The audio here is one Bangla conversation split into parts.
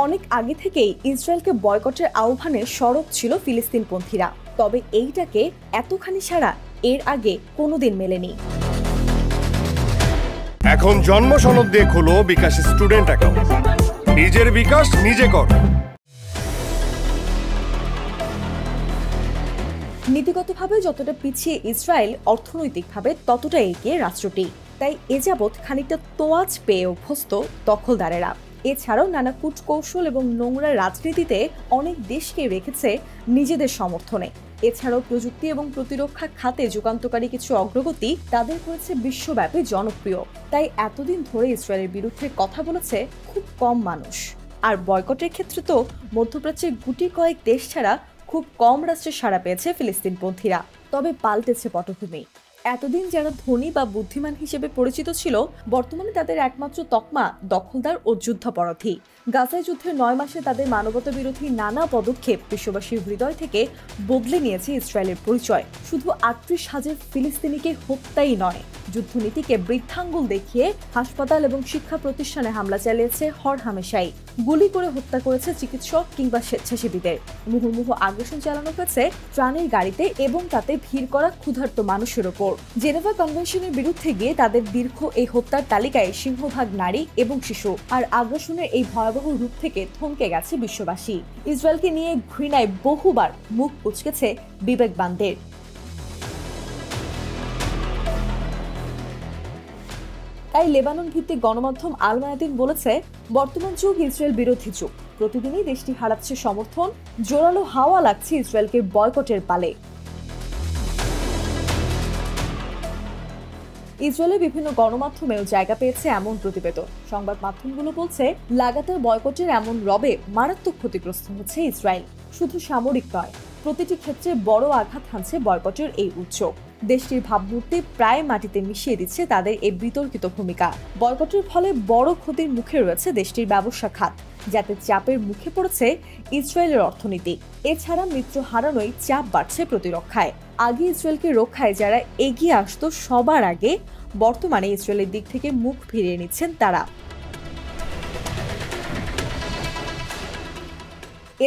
অনেক আগে থেকেই ইসরায়েলকে বয়কটের আহ্বানে সরব ছিল ফিলিস্তিনপন্থীরা, তবে এইটাকে এতখানি সাড়া এর আগে কোনোদিন মেলেনি। এখন জন্ম সনদ দিয়ে খোলো বিকাশ স্টুডেন্ট অ্যাকাউন্ট। নিজের বিকাশ নিজে কর। নীতিগতভাবে যতটা পিছিয়ে ইসরায়েল, অর্থনৈতিকভাবে ততটা এগিয়ে রাষ্ট্রটি। তাই এ যাবৎ খানিকটা তোয়াজ পেয়ে অভ্যস্ত দখলদারেরা। এছাড়াও নানা কূটকৌশল এবং নোংরা রাজনীতিতে অনেক দেশকে রেখেছে নিজেদের সমর্থনে। এছাড়াও প্রযুক্তি এবং প্রতিরক্ষা খাতে যুগান্তকারী কিছু অগ্রগতি তাদের করেছে বিশ্বব্যাপী জনপ্রিয়। তাই এতদিন ধরে ইসরায়েলের বিরুদ্ধে কথা বলেছে খুব কম মানুষ। আর বয়কটের ক্ষেত্রে তো মধ্যপ্রাচ্যের গুটি কয়েক দেশ ছাড়া খুব কম রাষ্ট্রে সাড়া পেয়েছে ফিলিস্তিনপন্থীরা। তবে পাল্টেছে পটভূমি। এতদিন যারা ধনী বা বুদ্ধিমান হিসেবে পরিচিত ছিল, বর্তমানে তাদের একমাত্র তকমা দখলদার ও যুদ্ধাপরাধী। গাজায় যুদ্ধের 9 মাসে তাদের মানবতা বিরোধী নানা পদক্ষেপ বিশ্ববাসীর হৃদয় থেকে বদলে নিয়েছে ইসরায়েলের পরিচয়। শুধু 38,000 ফিলিস্তিনিকে হত্যাই নয়, যুদ্ধনীতিকে বৃদ্ধাঙ্গুল দেখিয়ে হাসপাতাল এবং শিক্ষা প্রতিষ্ঠানে হামলা চালিয়েছে হরহামেশাই। গুলি করে হত্যা করেছে চিকিৎসক কিংবা স্বেচ্ছাসেবীদের। মুহুর্মুহু আগ্রাসন চালানো হয়েছে ট্রানের গাড়িতে এবং তাতে ভিড় করা ক্ষুধার্ত মানুষের ওপর। জেনেভা কনভেনশনের বিরুদ্ধে গিয়ে তাদের দীর্ঘ এই হত্যার তালিকায় সিংহভাগ নারী এবং শিশু। আর আগ্রাসনের এই ভয়াবহ রূপ থেকে থমকে গেছে বিশ্ববাসী। ইসরায়েলকে নিয়ে ঘৃণায় বহুবার মুখ কুঁচকেছে বিবেকবানদের। তাই লেবানন ভিত্তিক গণমাধ্যম আল মায়াদিন বলেছে, বর্তমান যুগ ইসরায়েল বিরোধী যুগ। প্রতিদিনই দেশটি হারাচ্ছে সমর্থন, জোরালো হাওয়া লাগছে ইসরায়েলকে বয়কটের পালে। ইসরায়েলের বিভিন্ন গণমাধ্যমেও জায়গা পেয়েছে এমন প্রতিবেদন। সংবাদ মাধ্যমগুলো বলছে, লাগাতার বয়কটের এমন রবে মারাত্মক ক্ষতিগ্রস্ত হচ্ছে ইসরায়েল। শুধু সামরিক নয়, প্রতিটি ক্ষেত্রে বড় আঘাত হানছে বয়কটের এই উদ্যোগ। দেশটির ভাবমূর্তি প্রায় মাটিতে মিশিয়ে দিচ্ছে তাদের এই বিতর্কিত ভূমিকা। বয়কটের ফলে বড় ক্ষতির মুখে রয়েছে দেশটির ব্যবসা খাত, যাতে চাপের মুখে পড়েছে ইসরায়েলের অর্থনীতি। এছাড়া মিত্র হারানোই চাপ বাড়ছে প্রতিরক্ষায়। আগে ইসরায়েলকে রক্ষায় যারা এগিয়ে আসতো সবার আগে, বর্তমানে ইসরায়েলের দিক থেকে মুখ ফিরিয়ে নিচ্ছেন তারা।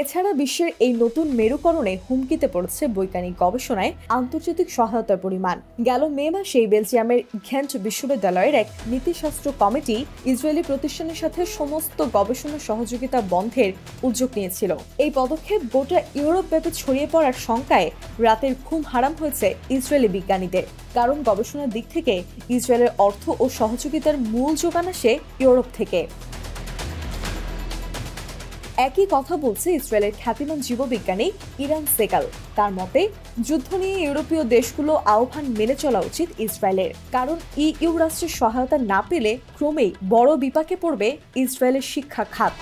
এছাড়া বিশ্বের এই নতুন মেরুকরণে হুমকিতে পড়েছে বৈজ্ঞানিক গবেষণায় আন্তর্জাতিক সহায়তার পরিমাণ। গেল মে মাসে বেলজিয়ামের ঘেন্ট বিশ্ববিদ্যালয়ের এক নীতিশাস্ত্র কমিটি ইসরায়েলি প্রতিষ্ঠানের সাথে সমস্ত গবেষণা সহযোগিতা বন্ধের উদ্যোগ নিয়েছিল। এই পদক্ষেপ গোটা ইউরোপ ব্যাপী ছড়িয়ে পড়ার শঙ্কায় রাতের ঘুম হারাম হয়েছে ইসরায়েলি বিজ্ঞানীদের। কারণ গবেষণার দিক থেকে ইসরায়েলের অর্থ ও সহযোগিতার মূল যোগান আসে ইউরোপ থেকে। একই কথা বলছে ইসরায়েলের খ্যাতিমান জীববিজ্ঞানী ইরান সেগাল। তার মতে, যুদ্ধ নিয়ে ইউরোপীয় দেশগুলো আহ্বান মেনে চলা উচিত ইসরায়েলের। কারণ ইউ রাষ্ট্রের সহায়তা না পেলে ক্রমেই বড় বিপাকে পড়বে ইসরায়েলের শিক্ষা খাত।